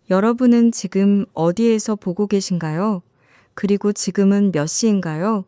여러분은 지금 어디에서 보고 계신가요? 그리고 지금은 몇 시인가요?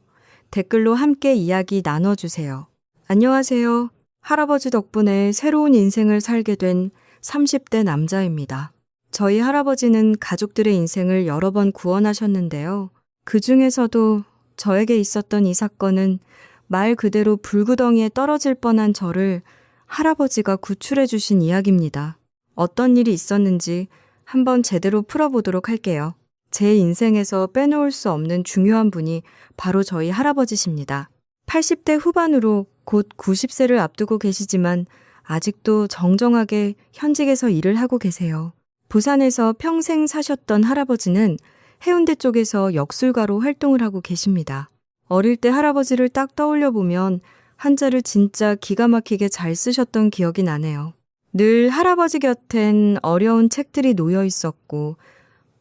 댓글로 함께 이야기 나눠주세요. 안녕하세요. 할아버지 덕분에 새로운 인생을 살게 된 30대 남자입니다. 저희 할아버지는 가족들의 인생을 여러 번 구원하셨는데요. 그 중에서도 저에게 있었던 이 사건은 말 그대로 불구덩이에 떨어질 뻔한 저를 할아버지가 구출해 주신 이야기입니다. 어떤 일이 있었는지 한번 제대로 풀어보도록 할게요. 제 인생에서 빼놓을 수 없는 중요한 분이 바로 저희 할아버지십니다. 80대 후반으로 곧 90세를 앞두고 계시지만 아직도 정정하게 현직에서 일을 하고 계세요. 부산에서 평생 사셨던 할아버지는 해운대 쪽에서 역술가로 활동을 하고 계십니다. 어릴 때 할아버지를 딱 떠올려 보면 한자를 진짜 기가 막히게 잘 쓰셨던 기억이 나네요. 늘 할아버지 곁엔 어려운 책들이 놓여 있었고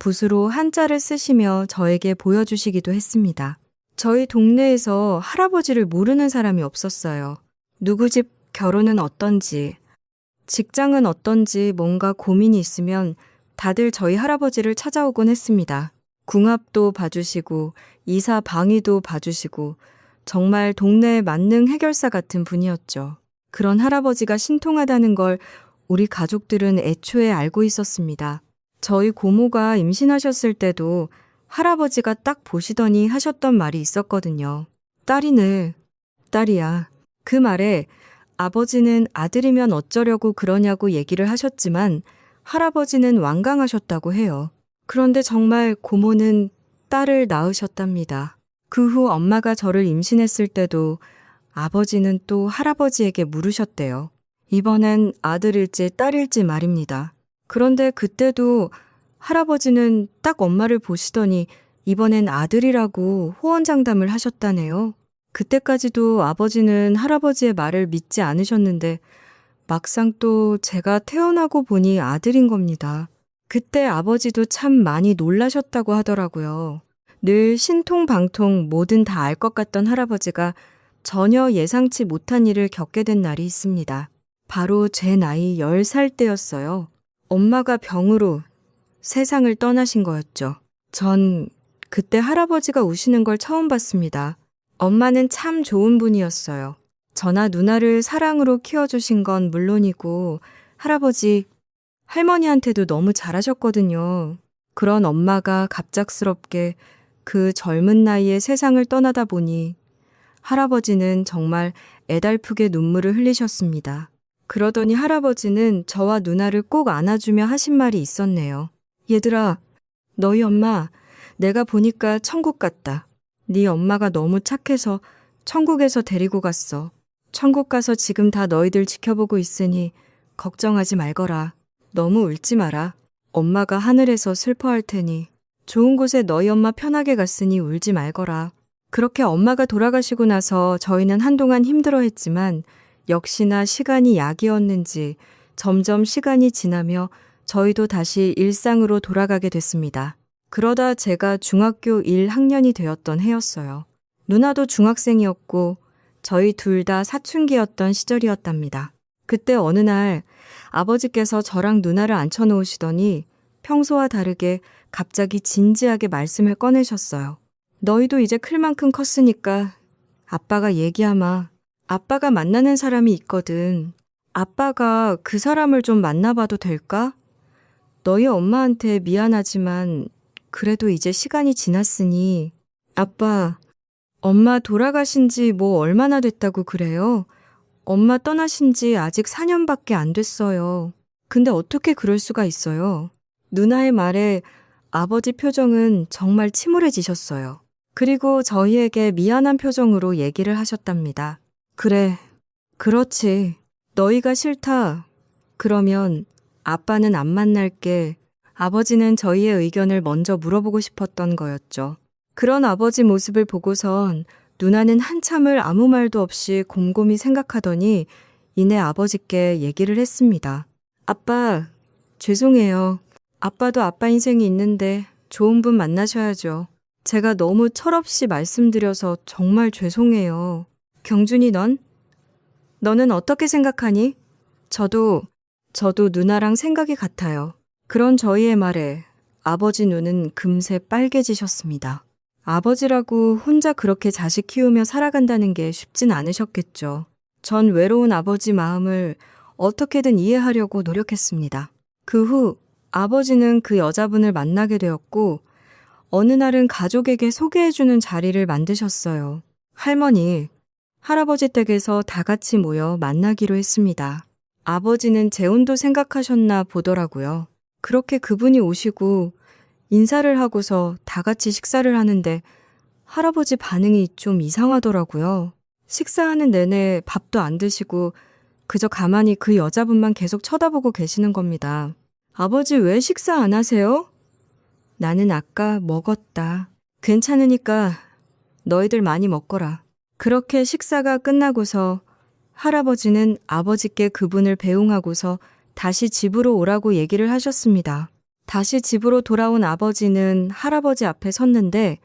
붓으로 한자를 쓰시며 저에게 보여주시기도 했습니다. 저희 동네에서 할아버지를 모르는 사람이 없었어요. 누구 집 결혼은 어떤지, 직장은 어떤지 뭔가 고민이 있으면 다들 저희 할아버지를 찾아오곤 했습니다. 궁합도 봐주시고 이사 방위도 봐주시고 정말 동네의 만능 해결사 같은 분이었죠. 그런 할아버지가 신통하다는 걸 우리 가족들은 애초에 알고 있었습니다. 저희 고모가 임신하셨을 때도 할아버지가 딱 보시더니 하셨던 말이 있었거든요. 딸이네, 딸이야. 그 말에 아버지는 아들이면 어쩌려고 그러냐고 얘기를 하셨지만 할아버지는 완강하셨다고 해요. 그런데 정말 고모는 딸을 낳으셨답니다. 그 후 엄마가 저를 임신했을 때도 아버지는 또 할아버지에게 물으셨대요. 이번엔 아들일지 딸일지 말입니다. 그런데 그때도 할아버지는 딱 엄마를 보시더니 이번엔 아들이라고 호언장담을 하셨다네요. 그때까지도 아버지는 할아버지의 말을 믿지 않으셨는데 막상 또 제가 태어나고 보니 아들인 겁니다. 그때 아버지도 참 많이 놀라셨다고 하더라고요. 늘 신통방통 뭐든 다 알 것 같던 할아버지가 전혀 예상치 못한 일을 겪게 된 날이 있습니다. 바로 제 나이 10살 때였어요. 엄마가 병으로 세상을 떠나신 거였죠. 전 그때 할아버지가 우시는 걸 처음 봤습니다. 엄마는 참 좋은 분이었어요. 저나 누나를 사랑으로 키워주신 건 물론이고 할아버지, 할머니한테도 너무 잘하셨거든요. 그런 엄마가 갑작스럽게 그 젊은 나이에 세상을 떠나다 보니 할아버지는 정말 애달프게 눈물을 흘리셨습니다. 그러더니 할아버지는 저와 누나를 꼭 안아주며 하신 말이 있었네요. 얘들아, 너희 엄마 내가 보니까 천국 같다. 네 엄마가 너무 착해서 천국에서 데리고 갔어. 천국 가서 지금 다 너희들 지켜보고 있으니 걱정하지 말거라. 너무 울지 마라. 엄마가 하늘에서 슬퍼할 테니 좋은 곳에 너희 엄마 편하게 갔으니 울지 말거라. 그렇게 엄마가 돌아가시고 나서 저희는 한동안 힘들어했지만 역시나 시간이 약이었는지 점점 시간이 지나며 저희도 다시 일상으로 돌아가게 됐습니다. 그러다 제가 중학교 1학년이 되었던 해였어요. 누나도 중학생이었고 저희 둘 다 사춘기였던 시절이었답니다. 그때 어느 날 아버지께서 저랑 누나를 앉혀놓으시더니 평소와 다르게 갑자기 진지하게 말씀을 꺼내셨어요. 너희도 이제 클 만큼 컸으니까 아빠가 얘기하마. 아빠가 만나는 사람이 있거든. 아빠가 그 사람을 좀 만나봐도 될까? 너희 엄마한테 미안하지만 그래도 이제 시간이 지났으니 아빠, 엄마 돌아가신 지 뭐 얼마나 됐다고 그래요? 엄마 떠나신 지 아직 4년밖에 안 됐어요. 근데 어떻게 그럴 수가 있어요? 누나의 말에 아버지 표정은 정말 침울해지셨어요. 그리고 저희에게 미안한 표정으로 얘기를 하셨답니다. 그래, 그렇지. 너희가 싫다. 그러면 아빠는 안 만날게. 아버지는 저희의 의견을 먼저 물어보고 싶었던 거였죠. 그런 아버지 모습을 보고선 누나는 한참을 아무 말도 없이 곰곰이 생각하더니 이내 아버지께 얘기를 했습니다. 아빠, 죄송해요. 아빠도 아빠 인생이 있는데 좋은 분 만나셔야죠. 제가 너무 철없이 말씀드려서 정말 죄송해요. 경준이 너는 어떻게 생각하니? 저도 누나랑 생각이 같아요. 그런 저희의 말에 아버지 눈은 금세 빨개지셨습니다. 아버지라고 혼자 그렇게 자식 키우며 살아간다는 게 쉽진 않으셨겠죠. 전 외로운 아버지 마음을 어떻게든 이해하려고 노력했습니다. 그 후 아버지는 그 여자분을 만나게 되었고 어느 날은 가족에게 소개해주는 자리를 만드셨어요. 할머니, 할아버지 댁에서 다 같이 모여 만나기로 했습니다. 아버지는 재혼도 생각하셨나 보더라고요. 그렇게 그분이 오시고 인사를 하고서 다 같이 식사를 하는데 할아버지 반응이 좀 이상하더라고요. 식사하는 내내 밥도 안 드시고 그저 가만히 그 여자분만 계속 쳐다보고 계시는 겁니다. 아버지 왜 식사 안 하세요? 나는 아까 먹었다. 괜찮으니까 너희들 많이 먹거라. 그렇게 식사가 끝나고서 할아버지는 아버지께 그분을 배웅하고서 다시 집으로 오라고 얘기를 하셨습니다. 다시 집으로 돌아온 아버지는 할아버지 앞에 섰는데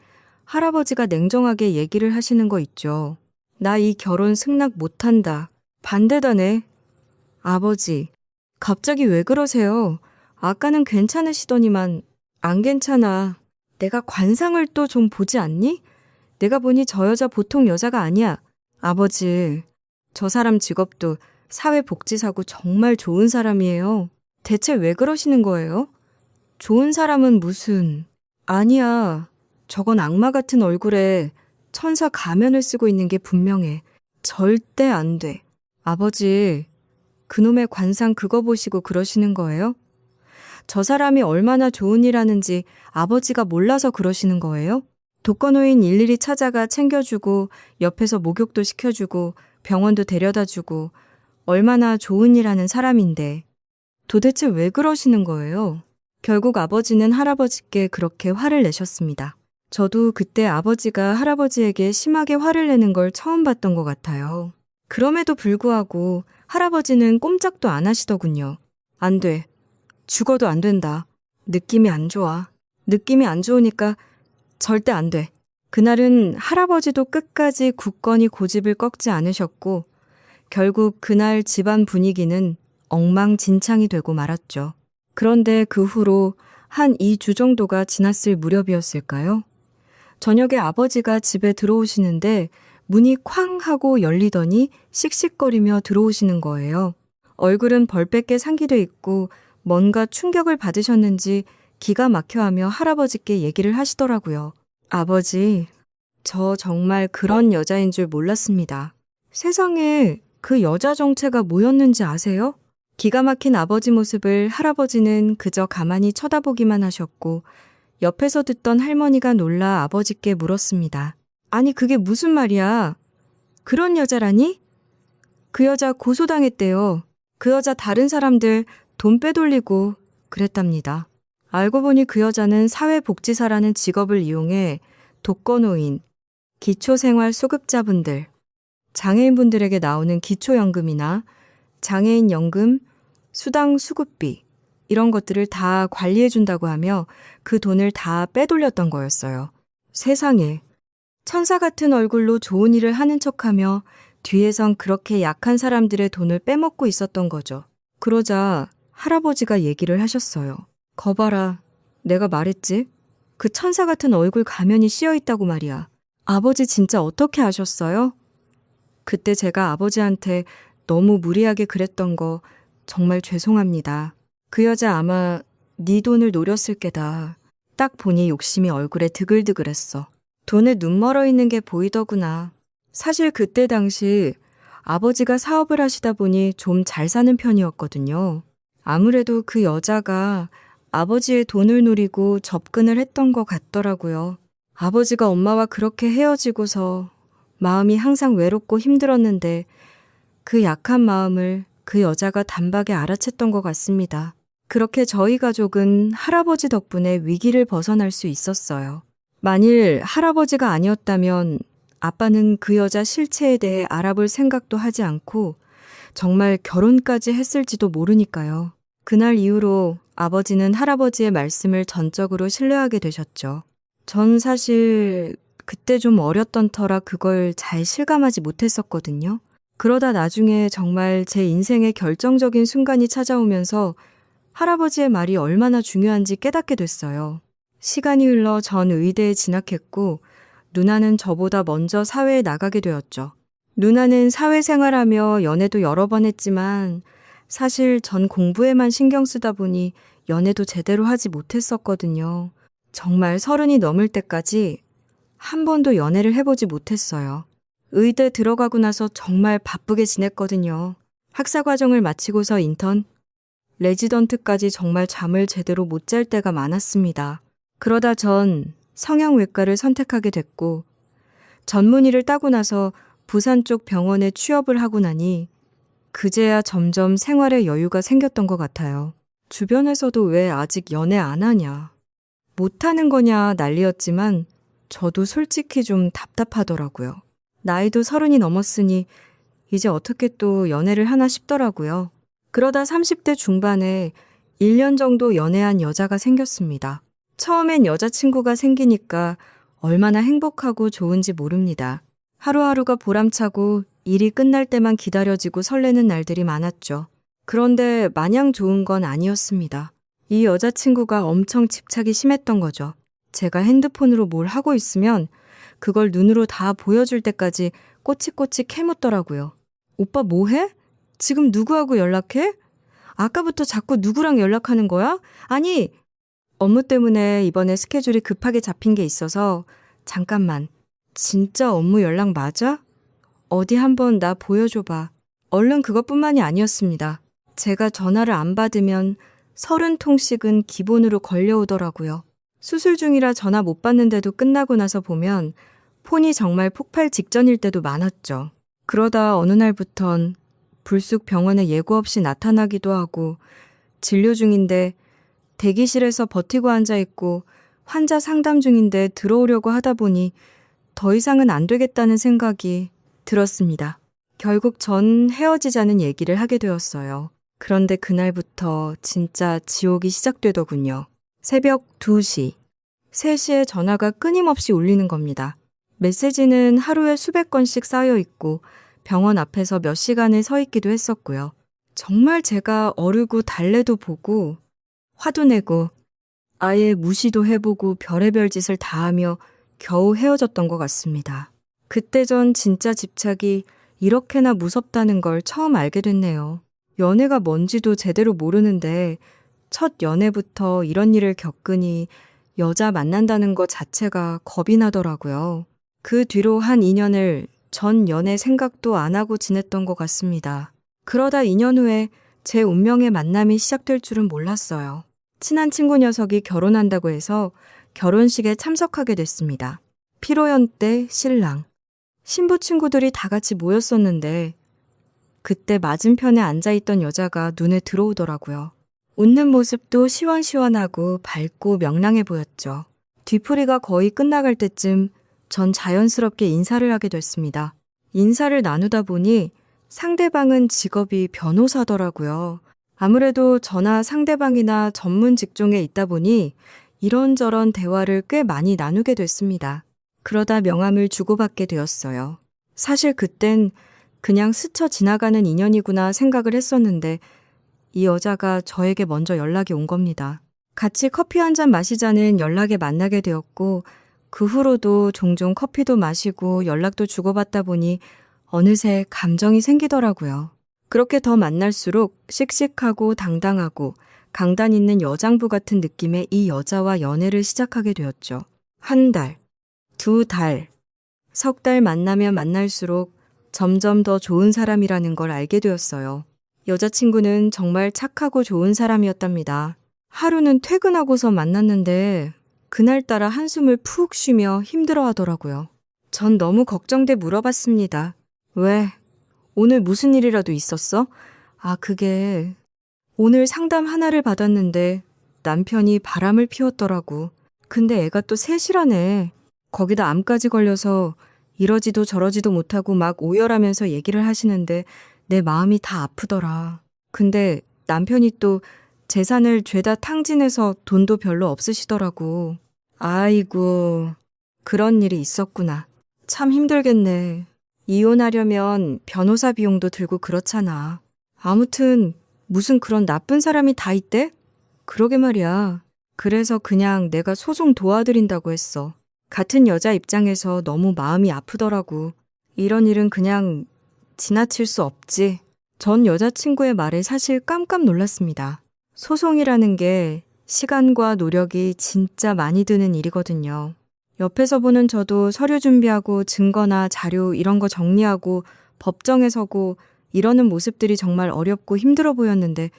할아버지가 냉정하게 얘기를 하시는 거 있죠. 나 이 결혼 승낙 못한다. 반대다네. 아버지, 갑자기 왜 그러세요? 아까는 괜찮으시더니만. 안 괜찮아. 내가 관상을 또 좀 보지 않니? 내가 보니 저 여자 보통 여자가 아니야. 아버지, 저 사람 직업도 사회복지사고 정말 좋은 사람이에요. 대체 왜 그러시는 거예요? 좋은 사람은 무슨... 아니야. 저건 악마 같은 얼굴에 천사 가면을 쓰고 있는 게 분명해. 절대 안 돼. 아버지, 그놈의 관상 그거 보시고 그러시는 거예요? 저 사람이 얼마나 좋은 일 하는지 아버지가 몰라서 그러시는 거예요? 독거노인 일일이 찾아가 챙겨주고 옆에서 목욕도 시켜주고 병원도 데려다주고 얼마나 좋은 일 하는 사람인데 도대체 왜 그러시는 거예요? 결국 아버지는 할아버지께 그렇게 화를 내셨습니다. 저도 그때 아버지가 할아버지에게 심하게 화를 내는 걸 처음 봤던 것 같아요. 그럼에도 불구하고 할아버지는 꼼짝도 안 하시더군요. 안 돼. 죽어도 안 된다. 느낌이 안 좋아. 느낌이 안 좋으니까 절대 안 돼. 그날은 할아버지도 끝까지 굳건히 고집을 꺾지 않으셨고 결국 그날 집안 분위기는 엉망진창이 되고 말았죠. 그런데 그 후로 한 2주 정도가 지났을 무렵이었을까요? 저녁에 아버지가 집에 들어오시는데 문이 쾅 하고 열리더니 씩씩거리며 들어오시는 거예요. 얼굴은 벌겋게 상기돼 있고 뭔가 충격을 받으셨는지 기가 막혀하며 할아버지께 얘기를 하시더라고요. 아버지, 저 정말 그런 여자인 줄 몰랐습니다. 세상에 그 여자 정체가 뭐였는지 아세요? 기가 막힌 아버지 모습을 할아버지는 그저 가만히 쳐다보기만 하셨고 옆에서 듣던 할머니가 놀라 아버지께 물었습니다. 아니 그게 무슨 말이야? 그런 여자라니? 그 여자 고소당했대요. 그 여자 다른 사람들 돈 빼돌리고 그랬답니다. 알고 보니 그 여자는 사회복지사라는 직업을 이용해 독거노인, 기초생활수급자분들, 장애인분들에게 나오는 기초연금이나 장애인연금, 수당 수급비 이런 것들을 다 관리해준다고 하며 그 돈을 다 빼돌렸던 거였어요. 세상에, 천사 같은 얼굴로 좋은 일을 하는 척하며 뒤에선 그렇게 약한 사람들의 돈을 빼먹고 있었던 거죠. 그러자 할아버지가 얘기를 하셨어요. 거봐라, 내가 말했지? 그 천사 같은 얼굴 가면이 씌어있다고 말이야. 아버지 진짜 어떻게 아셨어요? 그때 제가 아버지한테 너무 무리하게 그랬던 거 정말 죄송합니다. 그 여자 아마 네 돈을 노렸을 게다. 딱 보니 욕심이 얼굴에 드글드글했어. 돈에 눈 멀어 있는 게 보이더구나. 사실 그때 당시 아버지가 사업을 하시다 보니 좀 잘 사는 편이었거든요. 아무래도 그 여자가 아버지의 돈을 노리고 접근을 했던 것 같더라고요. 아버지가 엄마와 그렇게 헤어지고서 마음이 항상 외롭고 힘들었는데 그 약한 마음을 그 여자가 단박에 알아챘던 것 같습니다. 그렇게 저희 가족은 할아버지 덕분에 위기를 벗어날 수 있었어요. 만일 할아버지가 아니었다면 아빠는 그 여자 실체에 대해 알아볼 생각도 하지 않고 정말 결혼까지 했을지도 모르니까요. 그날 이후로 아버지는 할아버지의 말씀을 전적으로 신뢰하게 되셨죠. 전 사실 그때 좀 어렸던 터라 그걸 잘 실감하지 못했었거든요. 그러다 나중에 정말 제 인생의 결정적인 순간이 찾아오면서 할아버지의 말이 얼마나 중요한지 깨닫게 됐어요. 시간이 흘러 전 의대에 진학했고 누나는 저보다 먼저 사회에 나가게 되었죠. 누나는 사회생활하며 연애도 여러 번 했지만 사실 전 공부에만 신경 쓰다 보니 연애도 제대로 하지 못했었거든요. 정말 30이 넘을 때까지 한 번도 연애를 해보지 못했어요. 의대 들어가고 나서 정말 바쁘게 지냈거든요. 학사 과정을 마치고서 인턴, 레지던트까지 정말 잠을 제대로 못 잘 때가 많았습니다. 그러다 전 성형외과를 선택하게 됐고 전문의를 따고 나서 부산 쪽 병원에 취업을 하고 나니 그제야 점점 생활에 여유가 생겼던 것 같아요. 주변에서도 왜 아직 연애 안 하냐, 못하는 거냐 난리였지만 저도 솔직히 좀 답답하더라고요. 나이도 30이 넘었으니 이제 어떻게 또 연애를 하나 싶더라고요. 그러다 30대 중반에 1년 정도 연애한 여자가 생겼습니다. 처음엔 여자친구가 생기니까 얼마나 행복하고 좋은지 모릅니다. 하루하루가 보람차고 일이 끝날 때만 기다려지고 설레는 날들이 많았죠. 그런데 마냥 좋은 건 아니었습니다. 이 여자친구가 엄청 집착이 심했던 거죠. 제가 핸드폰으로 뭘 하고 있으면 그걸 눈으로 다 보여줄 때까지 꼬치꼬치 캐묻더라고요. 오빠 뭐해? 지금 누구하고 연락해? 아까부터 자꾸 누구랑 연락하는 거야? 아니, 업무 때문에 이번에 스케줄이 급하게 잡힌 게 있어서 잠깐만. 진짜 업무 연락 맞아? 어디 한번 나 보여줘봐. 얼른 그것뿐만이 아니었습니다. 제가 전화를 안 받으면 30통씩은 기본으로 걸려오더라고요. 수술 중이라 전화 못 받는데도 끝나고 나서 보면 폰이 정말 폭발 직전일 때도 많았죠. 그러다 어느 날부턴 불쑥 병원에 예고 없이 나타나기도 하고 진료 중인데 대기실에서 버티고 앉아있고 환자 상담 중인데 들어오려고 하다 보니 더 이상은 안 되겠다는 생각이 들었습니다. 결국 전 헤어지자는 얘기를 하게 되었어요. 그런데 그날부터 진짜 지옥이 시작되더군요. 새벽 2시, 3시에 전화가 끊임없이 울리는 겁니다. 메시지는 하루에 수백 건씩 쌓여 있고 병원 앞에서 몇 시간을 서 있기도 했었고요. 정말 제가 어르고 달래도 보고 화도 내고 아예 무시도 해보고 별의별 짓을 다 하며 겨우 헤어졌던 것 같습니다. 그때 전 진짜 집착이 이렇게나 무섭다는 걸 처음 알게 됐네요. 연애가 뭔지도 제대로 모르는데 첫 연애부터 이런 일을 겪으니 여자 만난다는 것 자체가 겁이 나더라고요. 그 뒤로 한 2년을 전 연애 생각도 안 하고 지냈던 것 같습니다. 그러다 2년 후에 제 운명의 만남이 시작될 줄은 몰랐어요. 친한 친구 녀석이 결혼한다고 해서 결혼식에 참석하게 됐습니다. 피로연 때 신랑, 신부 친구들이 다 같이 모였었는데 그때 맞은편에 앉아있던 여자가 눈에 들어오더라고요. 웃는 모습도 시원시원하고 밝고 명랑해 보였죠. 뒤풀이가 거의 끝나갈 때쯤 전 자연스럽게 인사를 하게 됐습니다. 인사를 나누다 보니 상대방은 직업이 변호사더라고요. 아무래도 저나 상대방이나 전문 직종에 있다 보니 이런저런 대화를 꽤 많이 나누게 됐습니다. 그러다 명함을 주고받게 되었어요. 사실 그땐 그냥 스쳐 지나가는 인연이구나 생각을 했었는데 이 여자가 저에게 먼저 연락이 온 겁니다. 같이 커피 한 잔 마시자는 연락에 만나게 되었고 그 후로도 종종 커피도 마시고 연락도 주고받다 보니 어느새 감정이 생기더라고요. 그렇게 더 만날수록 씩씩하고 당당하고 강단 있는 여장부 같은 느낌의 이 여자와 연애를 시작하게 되었죠. 한 달, 2달, 석 달 만나면 만날수록 점점 더 좋은 사람이라는 걸 알게 되었어요. 여자친구는 정말 착하고 좋은 사람이었답니다. 하루는 퇴근하고서 만났는데 그날따라 한숨을 푹 쉬며 힘들어하더라고요. 전 너무 걱정돼 물어봤습니다. 왜? 오늘 무슨 일이라도 있었어? 아, 그게 오늘 상담 하나를 받았는데 남편이 바람을 피웠더라고. 근데 애가 또 셋이라네. 거기다 암까지 걸려서 이러지도 저러지도 못하고 막 오열하면서 얘기를 하시는데 내 마음이 다 아프더라. 근데 남편이 또 재산을 죄다 탕진해서 돈도 별로 없으시더라고. 아이고, 그런 일이 있었구나. 참 힘들겠네. 이혼하려면 변호사 비용도 들고 그렇잖아. 아무튼 무슨 그런 나쁜 사람이 다 있대? 그러게 말이야. 그래서 그냥 내가 소송 도와드린다고 했어. 같은 여자 입장에서 너무 마음이 아프더라고. 이런 일은 그냥 지나칠 수 없지. 전 여자친구의 말에 사실 깜깜 놀랐습니다. 소송이라는 게 시간과 노력이 진짜 많이 드는 일이거든요. 옆에서 보는 저도 서류 준비하고 증거나 자료 이런 거 정리하고 법정에 서고 이러는 모습들이 정말 어렵고 힘들어 보였는데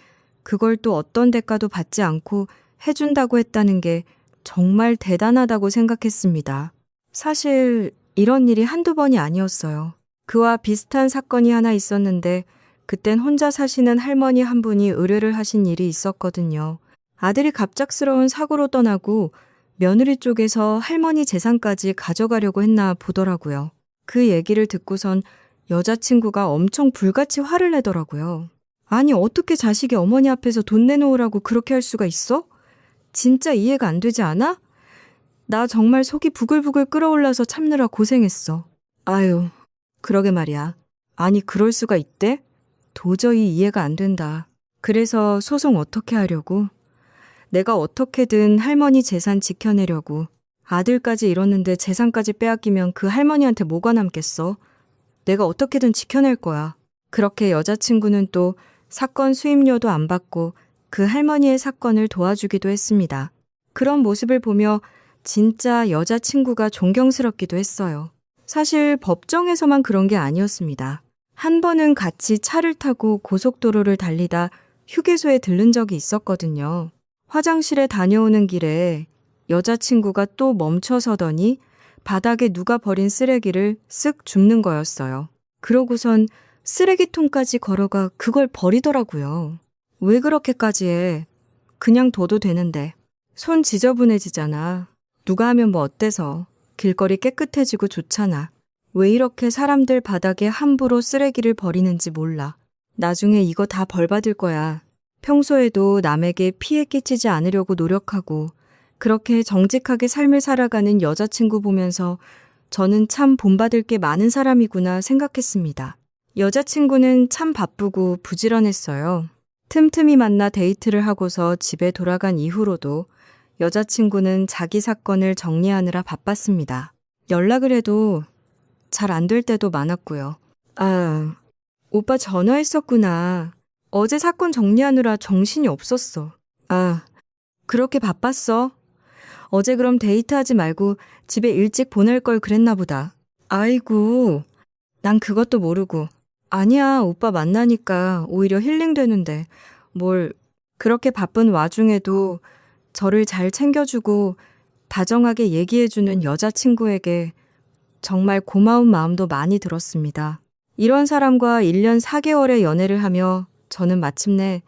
그걸 또 어떤 대가도 받지 않고 해준다고 했다는 게 정말 대단하다고 생각했습니다. 사실 이런 일이 한두 번이 아니었어요. 그와 비슷한 사건이 하나 있었는데 그땐 혼자 사시는 할머니 한 분이 의뢰를 하신 일이 있었거든요. 아들이 갑작스러운 사고로 떠나고 며느리 쪽에서 할머니 재산까지 가져가려고 했나 보더라고요. 그 얘기를 듣고선 여자친구가 엄청 불같이 화를 내더라고요. 아니, 어떻게 자식이 어머니 앞에서 돈 내놓으라고 그렇게 할 수가 있어? 진짜 이해가 안 되지 않아? 나 정말 속이 부글부글 끓어올라서 참느라 고생했어. 아유, 그러게 말이야. 아니, 그럴 수가 있대? 도저히 이해가 안 된다. 그래서 소송 어떻게 하려고? 내가 어떻게든 할머니 재산 지켜내려고. 아들까지 잃었는데 재산까지 빼앗기면 그 할머니한테 뭐가 남겠어? 내가 어떻게든 지켜낼 거야. 그렇게 여자친구는 또 사건 수임료도 안 받고 그 할머니의 사건을 도와주기도 했습니다. 그런 모습을 보며 진짜 여자친구가 존경스럽기도 했어요. 사실 법정에서만 그런 게 아니었습니다. 한 번은 같이 차를 타고 고속도로를 달리다 휴게소에 들른 적이 있었거든요. 화장실에 다녀오는 길에 여자친구가 또 멈춰서더니 바닥에 누가 버린 쓰레기를 쓱 줍는 거였어요. 그러고선 쓰레기통까지 걸어가 그걸 버리더라고요. 왜 그렇게까지 해? 그냥 둬도 되는데. 손 지저분해지잖아. 누가 하면 뭐 어때서. 길거리 깨끗해지고 좋잖아. 왜 이렇게 사람들 바닥에 함부로 쓰레기를 버리는지 몰라. 나중에 이거 다 벌 받을 거야. 평소에도 남에게 피해 끼치지 않으려고 노력하고 그렇게 정직하게 삶을 살아가는 여자친구 보면서 저는 참 본받을 게 많은 사람이구나 생각했습니다. 여자친구는 참 바쁘고 부지런했어요. 틈틈이 만나 데이트를 하고서 집에 돌아간 이후로도 여자친구는 자기 사건을 정리하느라 바빴습니다. 연락을 해도 잘 안 될 때도 많았고요. 아, 오빠 전화했었구나. 어제 사건 정리하느라 정신이 없었어. 아, 그렇게 바빴어? 어제 그럼 데이트하지 말고 집에 일찍 보낼 걸 그랬나 보다. 아이고, 난 그것도 모르고. 아니야, 오빠 만나니까 오히려 힐링되는데 뭘 그렇게 바쁜 와중에도 저를 잘 챙겨주고 다정하게 얘기해주는 여자친구에게 정말 고마운 마음도 많이 들었습니다. 이런 사람과 1년 4개월의 연애를 하며 저는 마침내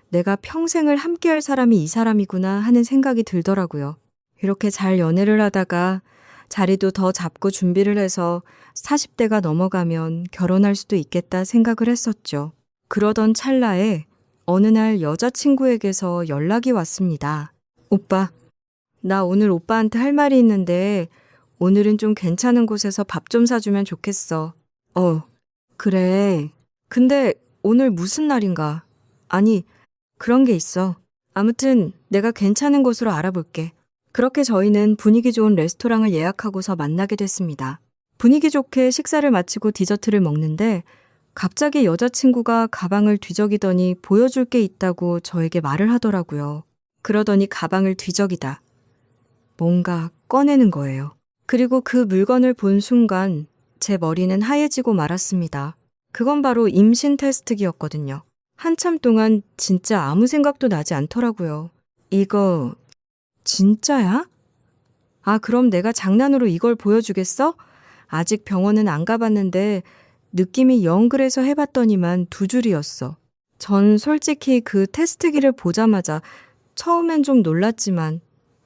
내가 평생을 함께할 사람이 이 사람이구나 하는 생각이 들더라고요. 이렇게 잘 연애를 하다가 자리도 더 잡고 준비를 해서 40대가 넘어가면 결혼할 수도 있겠다 생각을 했었죠. 그러던 찰나에 어느 날 여자친구에게서 연락이 왔습니다. 오빠, 나 오늘 오빠한테 할 말이 있는데 오늘은 좀 괜찮은 곳에서 밥 좀 사주면 좋겠어. 그래. 근데 오늘 무슨 날인가? 아니, 그런 게 있어. 아무튼 내가 괜찮은 곳으로 알아볼게. 그렇게 저희는 분위기 좋은 레스토랑을 예약하고서 만나게 됐습니다. 분위기 좋게 식사를 마치고 디저트를 먹는데 갑자기 여자친구가 가방을 뒤적이더니 보여줄 게 있다고 저에게 말을 하더라고요. 그러더니 가방을 뒤적이다. 뭔가 꺼내는 거예요. 그리고 그 물건을 본 순간 제 머리는 하얘지고 말았습니다. 그건 바로 임신 테스트기였거든요. 한참 동안 진짜 아무 생각도 나지 않더라고요. 이거 진짜야? 아, 그럼 내가 장난으로 이걸 보여주겠어? 아직 병원은 안 가봤는데 느낌이 영 그래서 해봤더니만 2줄이었어. 전 솔직히 그 테스트기를 보자마자 처음엔 좀 놀랐지만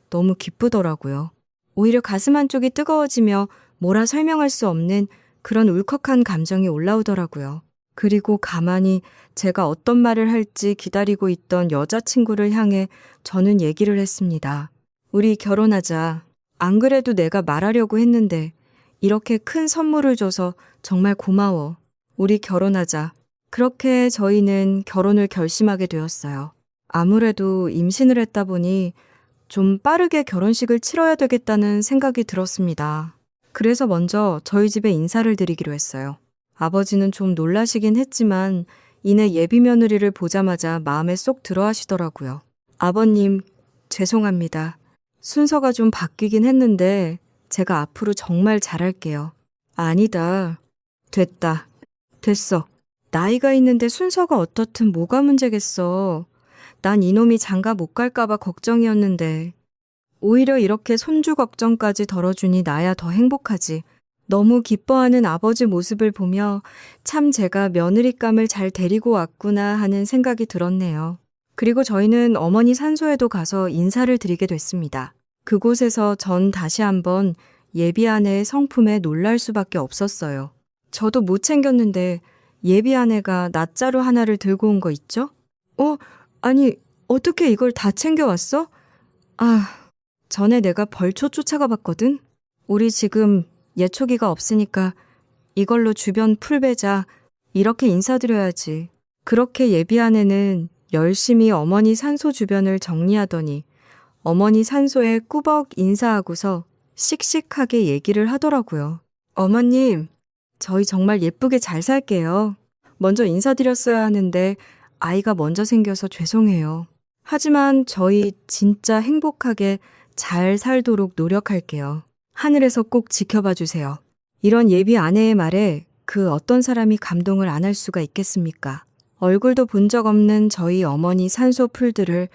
너무 기쁘더라고요. 오히려 가슴 한쪽이 뜨거워지며 뭐라 설명할 수 없는 그런 울컥한 감정이 올라오더라고요. 그리고 가만히 제가 어떤 말을 할지 기다리고 있던 여자친구를 향해 저는 얘기를 했습니다. 우리 결혼하자. 안 그래도 내가 말하려고 했는데 이렇게 큰 선물을 줘서 정말 고마워. 우리 결혼하자. 그렇게 저희는 결혼을 결심하게 되었어요. 아무래도 임신을 했다 보니 좀 빠르게 결혼식을 치러야 되겠다는 생각이 들었습니다. 그래서 먼저 저희 집에 인사를 드리기로 했어요. 아버지는 좀 놀라시긴 했지만 이내 예비 며느리를 보자마자 마음에 쏙 들어 하시더라고요. 아버님, 죄송합니다. 순서가 좀 바뀌긴 했는데 제가 앞으로 정말 잘할게요. 아니다. 됐다. 됐어. 나이가 있는데 순서가 어떻든 뭐가 문제겠어. 난 이놈이 장가 못 갈까봐 걱정이었는데 오히려 이렇게 손주 걱정까지 덜어주니 나야 더 행복하지. 너무 기뻐하는 아버지 모습을 보며 참 제가 며느리감을 잘 데리고 왔구나 하는 생각이 들었네요. 그리고 저희는 어머니 산소에도 가서 인사를 드리게 됐습니다. 그곳에서 전 다시 한번 예비 아내의 성품에 놀랄 수밖에 없었어요. 저도 못 챙겼는데 예비 아내가 낫자루 하나를 들고 온 거 있죠? 아니, 어떻게 이걸 다 챙겨왔어? 전에 내가 벌초 쫓아가 봤거든? 우리 지금 예초기가 없으니까 이걸로 주변 풀베자 이렇게 인사드려야지. 그렇게 예비 아내는 열심히 어머니 산소 주변을 정리하더니 어머니 산소에 꾸벅 인사하고서 씩씩하게 얘기를 하더라고요. 어머님, 저희 정말 예쁘게 잘 살게요. 먼저 인사드렸어야 하는데 아이가 먼저 생겨서 죄송해요. 하지만 저희 진짜 행복하게 잘 살도록 노력할게요. 하늘에서 꼭 지켜봐 주세요. 이런 예비 아내의 말에 그 어떤 사람이 감동을 안 할 수가 있겠습니까? 얼굴도 본 적 없는 저희 어머니 산소 풀들을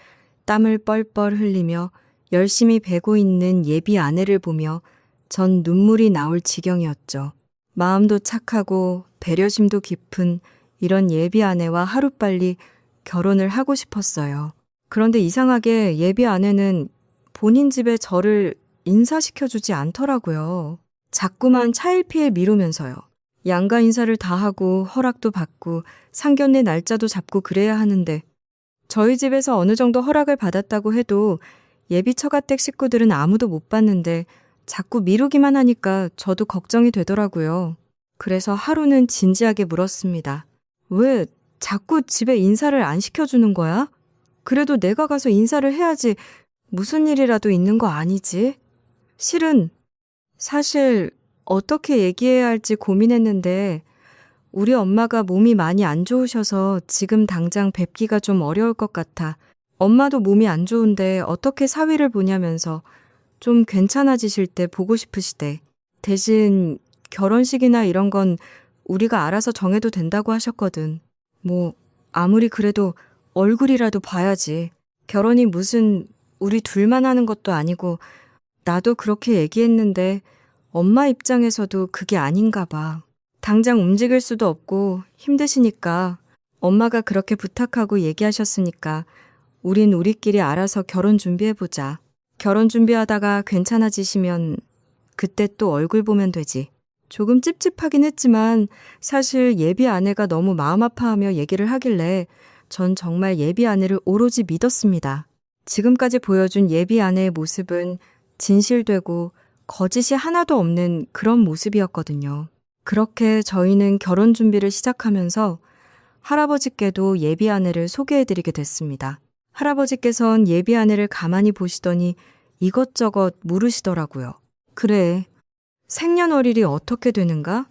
땀을 뻘뻘 흘리며 열심히 베고 있는 예비 아내를 보며 전 눈물이 나올 지경이었죠. 마음도 착하고 배려심도 깊은 이런 예비 아내와 하루빨리 결혼을 하고 싶었어요. 그런데 이상하게 예비 아내는 본인 집에 저를 인사시켜주지 않더라고요. 자꾸만 차일피일 미루면서요. 양가 인사를 다 하고 허락도 받고 상견례 날짜도 잡고 그래야 하는데 저희 집에서 어느 정도 허락을 받았다고 해도 예비 처가댁 식구들은 아무도 못 봤는데 자꾸 미루기만 하니까 저도 걱정이 되더라고요. 그래서 하루는 진지하게 물었습니다. 왜 자꾸 집에 인사를 안 시켜주는 거야? 그래도 내가 가서 인사를 해야지 무슨 일이라도 있는 거 아니지? 실은 사실 어떻게 얘기해야 할지 고민했는데 우리 엄마가 몸이 많이 안 좋으셔서 지금 당장 뵙기가 좀 어려울 것 같아. 엄마도 몸이 안 좋은데 어떻게 사위를 보냐면서 좀 괜찮아지실 때 보고 싶으시대. 대신 결혼식이나 이런 건 우리가 알아서 정해도 된다고 하셨거든. 아무리 그래도 얼굴이라도 봐야지. 결혼이 무슨 우리 둘만 하는 것도 아니고 나도 그렇게 얘기했는데 엄마 입장에서도 그게 아닌가 봐. 당장 움직일 수도 없고 힘드시니까 엄마가 그렇게 부탁하고 얘기하셨으니까 우린 우리끼리 알아서 결혼 준비해보자. 결혼 준비하다가 괜찮아지시면 그때 또 얼굴 보면 되지. 조금 찝찝하긴 했지만 사실 예비 아내가 너무 마음 아파하며 얘기를 하길래 전 정말 예비 아내를 오로지 믿었습니다. 지금까지 보여준 예비 아내의 모습은 진실되고 거짓이 하나도 없는 그런 모습이었거든요. 그렇게 저희는 결혼 준비를 시작하면서 할아버지께도 예비 아내를 소개해드리게 됐습니다. 할아버지께선 예비 아내를 가만히 보시더니 이것저것 물으시더라고요. 그래, 생년월일이 어떻게 되는가?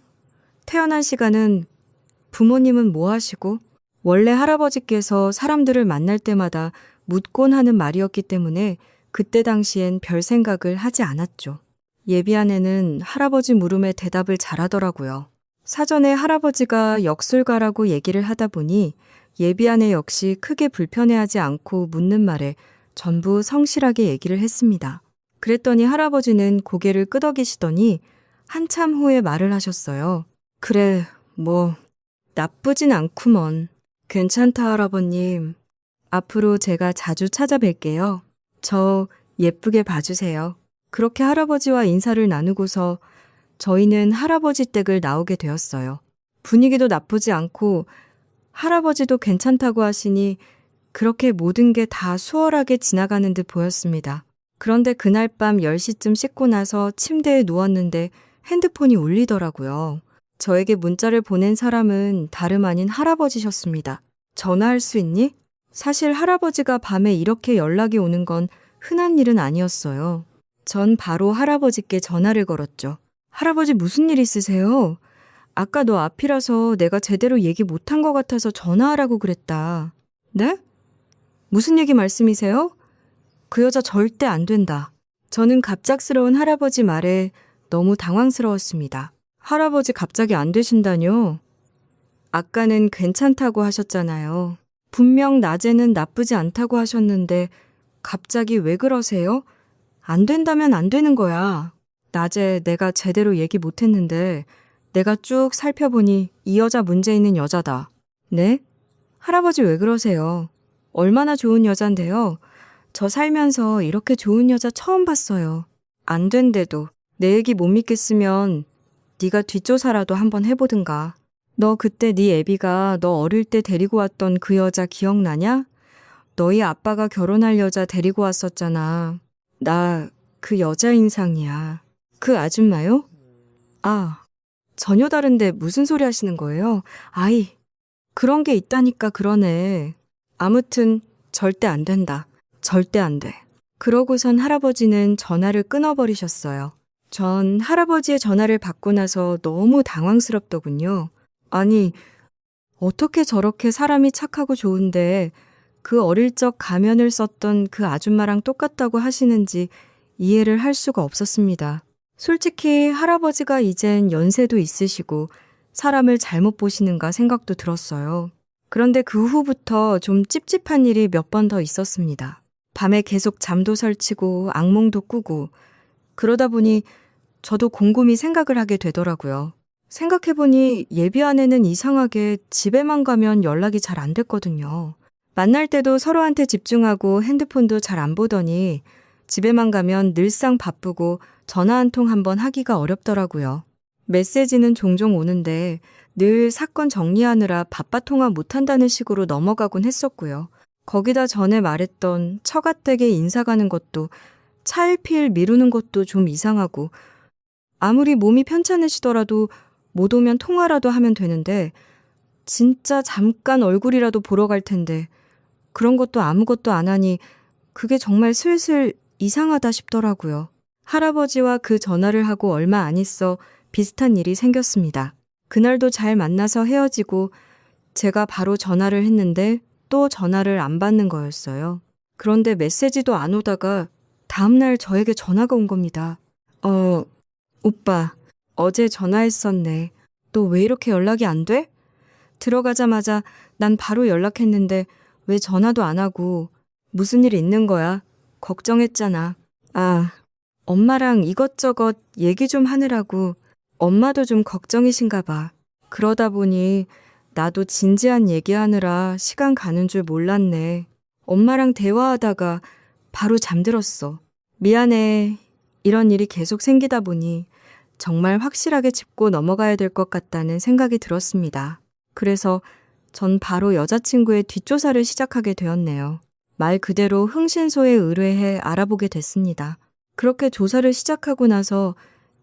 태어난 시간은, 부모님은 뭐 하시고? 원래 할아버지께서 사람들을 만날 때마다 묻곤 하는 말이었기 때문에 그때 당시엔 별 생각을 하지 않았죠. 예비 아내는 할아버지 물음에 대답을 잘하더라고요. 사전에 할아버지가 역술가라고 얘기를 하다 보니 예비 아내 역시 크게 불편해하지 않고 묻는 말에 전부 성실하게 얘기를 했습니다. 그랬더니 할아버지는 고개를 끄덕이시더니 한참 후에 말을 하셨어요. 그래, 나쁘진 않구먼. 괜찮다, 할아버님. 앞으로 제가 자주 찾아뵐게요. 저 예쁘게 봐주세요. 그렇게 할아버지와 인사를 나누고서 저희는 할아버지 댁을 나오게 되었어요. 분위기도 나쁘지 않고 할아버지도 괜찮다고 하시니 그렇게 모든 게 다 수월하게 지나가는 듯 보였습니다. 그런데 그날 밤 10시쯤 씻고 나서 침대에 누웠는데 핸드폰이 울리더라고요. 저에게 문자를 보낸 사람은 다름 아닌 할아버지셨습니다. 전화할 수 있니? 사실 할아버지가 밤에 이렇게 연락이 오는 건 흔한 일은 아니었어요. 전 바로 할아버지께 전화를 걸었죠. 할아버지 무슨 일 있으세요? 아까 너 앞이라서 내가 제대로 얘기 못한 것 같아서 전화하라고 그랬다. 네? 무슨 얘기 말씀이세요? 그 여자 절대 안 된다. 저는 갑작스러운 할아버지 말에 너무 당황스러웠습니다. 할아버지 갑자기 안 되신다뇨? 아까는 괜찮다고 하셨잖아요. 분명 낮에는 나쁘지 않다고 하셨는데 갑자기 왜 그러세요? 안 된다면 안 되는 거야. 낮에 내가 제대로 얘기 못했는데 내가 쭉 살펴보니 이 여자 문제 있는 여자다. 네? 할아버지 왜 그러세요? 얼마나 좋은 여잔데요. 저 살면서 이렇게 좋은 여자 처음 봤어요. 안 된대도 내 얘기 못 믿겠으면 네가 뒷조사라도 한번 해보든가. 너 그때 네 애비가 너 어릴 때 데리고 왔던 그 여자 기억나냐? 너희 아빠가 결혼할 여자 데리고 왔었잖아. 나 그 여자 인상이야. 그 아줌마요? 아, 전혀 다른데 무슨 소리 하시는 거예요? 아이, 그런 게 있다니까 그러네. 아무튼 절대 안 된다. 절대 안 돼. 그러고선 할아버지는 전화를 끊어버리셨어요. 전 할아버지의 전화를 받고 나서 너무 당황스럽더군요. 아니, 어떻게 저렇게 사람이 착하고 좋은데 그 어릴 적 가면을 썼던 그 아줌마랑 똑같다고 하시는지 이해를 할 수가 없었습니다. 솔직히 할아버지가 이젠 연세도 있으시고 사람을 잘못 보시는가 생각도 들었어요. 그런데 그 후부터 좀 찝찝한 일이 몇 번 더 있었습니다. 밤에 계속 잠도 설치고 악몽도 꾸고 그러다 보니 저도 곰곰이 생각을 하게 되더라고요. 생각해보니 예비 아내는 이상하게 집에만 가면 연락이 잘 안 됐거든요. 만날 때도 서로한테 집중하고 핸드폰도 잘 안 보더니 집에만 가면 늘상 바쁘고 전화 한 통 한번 하기가 어렵더라고요. 메시지는 종종 오는데 늘 사건 정리하느라 바빠 통화 못한다는 식으로 넘어가곤 했었고요. 거기다 전에 말했던 처갓댁에 인사 가는 것도 차일피일 미루는 것도 좀 이상하고 아무리 몸이 편찮으시더라도 못 오면 통화라도 하면 되는데 진짜 잠깐 얼굴이라도 보러 갈 텐데 그런 것도 아무것도 안 하니 그게 정말 슬슬 이상하다 싶더라고요. 할아버지와 그 전화를 하고 얼마 안 있어 비슷한 일이 생겼습니다. 그날도 잘 만나서 헤어지고 제가 바로 전화를 했는데 또 전화를 안 받는 거였어요. 그런데 메시지도 안 오다가 다음날 저에게 전화가 온 겁니다. 오빠, 어제 전화했었네. 너 왜 이렇게 연락이 안 돼? 들어가자마자 난 바로 연락했는데 왜 전화도 안 하고 무슨 일 있는 거야? 걱정했잖아. 아, 엄마랑 이것저것 얘기 좀 하느라고 엄마도 좀 걱정이신가 봐. 그러다 보니 나도 진지한 얘기하느라 시간 가는 줄 몰랐네. 엄마랑 대화하다가 바로 잠들었어. 미안해. 이런 일이 계속 생기다 보니 정말 확실하게 짚고 넘어가야 될 것 같다는 생각이 들었습니다. 그래서 전 바로 여자친구의 뒷조사를 시작하게 되었네요. 말 그대로 흥신소에 의뢰해 알아보게 됐습니다. 그렇게 조사를 시작하고 나서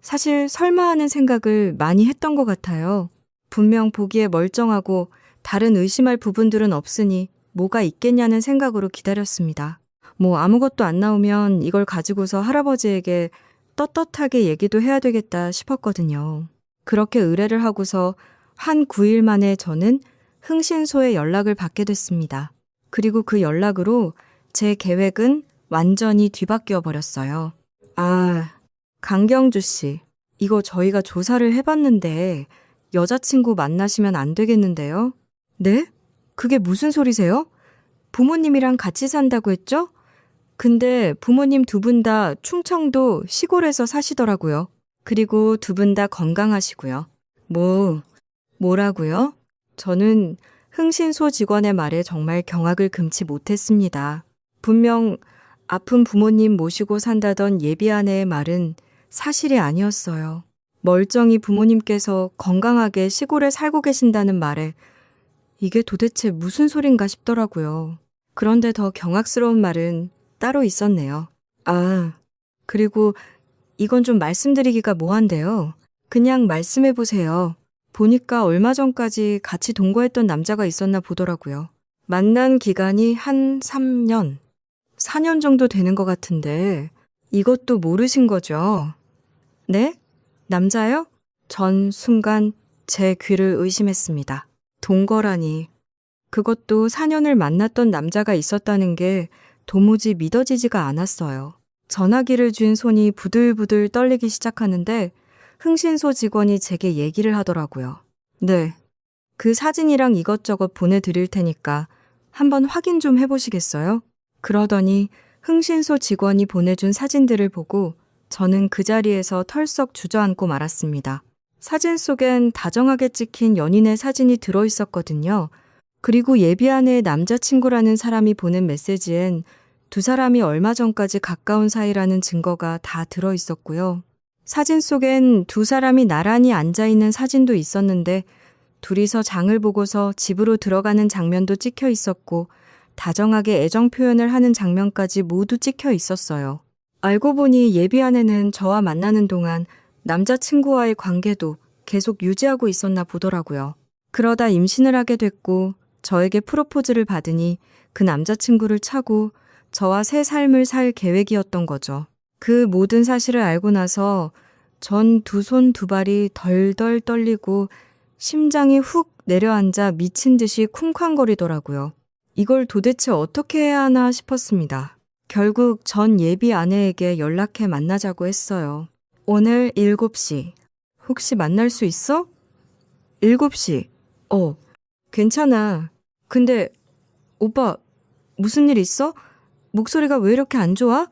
사실 설마 하는 생각을 많이 했던 것 같아요. 분명 보기에 멀쩡하고 다른 의심할 부분들은 없으니 뭐가 있겠냐는 생각으로 기다렸습니다. 뭐 아무것도 안 나오면 이걸 가지고서 할아버지에게 떳떳하게 얘기도 해야 되겠다 싶었거든요. 그렇게 의뢰를 하고서 한 9일 만에 저는 흥신소에 연락을 받게 됐습니다. 그리고 그 연락으로 제 계획은 완전히 뒤바뀌어 버렸어요. 아, 강경주 씨, 이거 저희가 조사를 해봤는데 여자친구 만나시면 안 되겠는데요? 네? 그게 무슨 소리세요? 부모님이랑 같이 산다고 했죠? 근데 부모님 두 분 다 충청도 시골에서 사시더라고요. 그리고 두 분 다 건강하시고요. 뭐라고요? 저는 흥신소 직원의 말에 정말 경악을 금치 못했습니다. 분명 아픈 부모님 모시고 산다던 예비 아내의 말은 사실이 아니었어요. 멀쩡히 부모님께서 건강하게 시골에 살고 계신다는 말에 이게 도대체 무슨 소린가 싶더라고요. 그런데 더 경악스러운 말은 따로 있었네요. 아, 그리고 이건 좀 말씀드리기가 뭐한데요. 그냥 말씀해보세요. 보니까 얼마 전까지 같이 동거했던 남자가 있었나 보더라고요. 만난 기간이 한 3년, 4년 정도 되는 것 같은데 이것도 모르신 거죠? 네? 남자요? 전 순간 제 귀를 의심했습니다. 동거라니. 그것도 4년을 만났던 남자가 있었다는 게 도무지 믿어지지가 않았어요. 전화기를 쥔 손이 부들부들 떨리기 시작하는데 흥신소 직원이 제게 얘기를 하더라고요. 네, 그 사진이랑 이것저것 보내드릴 테니까 한번 확인 좀 해보시겠어요? 그러더니 흥신소 직원이 보내준 사진들을 보고 저는 그 자리에서 털썩 주저앉고 말았습니다. 사진 속엔 다정하게 찍힌 연인의 사진이 들어있었거든요. 그리고 예비 아내의 남자친구라는 사람이 보낸 메시지엔 두 사람이 얼마 전까지 가까운 사이라는 증거가 다 들어있었고요. 사진 속엔 두 사람이 나란히 앉아있는 사진도 있었는데 둘이서 장을 보고서 집으로 들어가는 장면도 찍혀 있었고 다정하게 애정 표현을 하는 장면까지 모두 찍혀 있었어요. 알고 보니 예비 아내는 저와 만나는 동안 남자친구와의 관계도 계속 유지하고 있었나 보더라고요. 그러다 임신을 하게 됐고 저에게 프로포즈를 받으니 그 남자친구를 차고 저와 새 삶을 살 계획이었던 거죠. 그 모든 사실을 알고 나서 전 두 손 두 발이 덜덜 떨리고 심장이 훅 내려앉아 미친 듯이 쿵쾅거리더라고요. 이걸 도대체 어떻게 해야 하나 싶었습니다. 결국 전 예비 아내에게 연락해 만나자고 했어요. 오늘 7시. 혹시 만날 수 있어? 7시. 괜찮아. 근데 오빠 무슨 일 있어? 목소리가 왜 이렇게 안 좋아?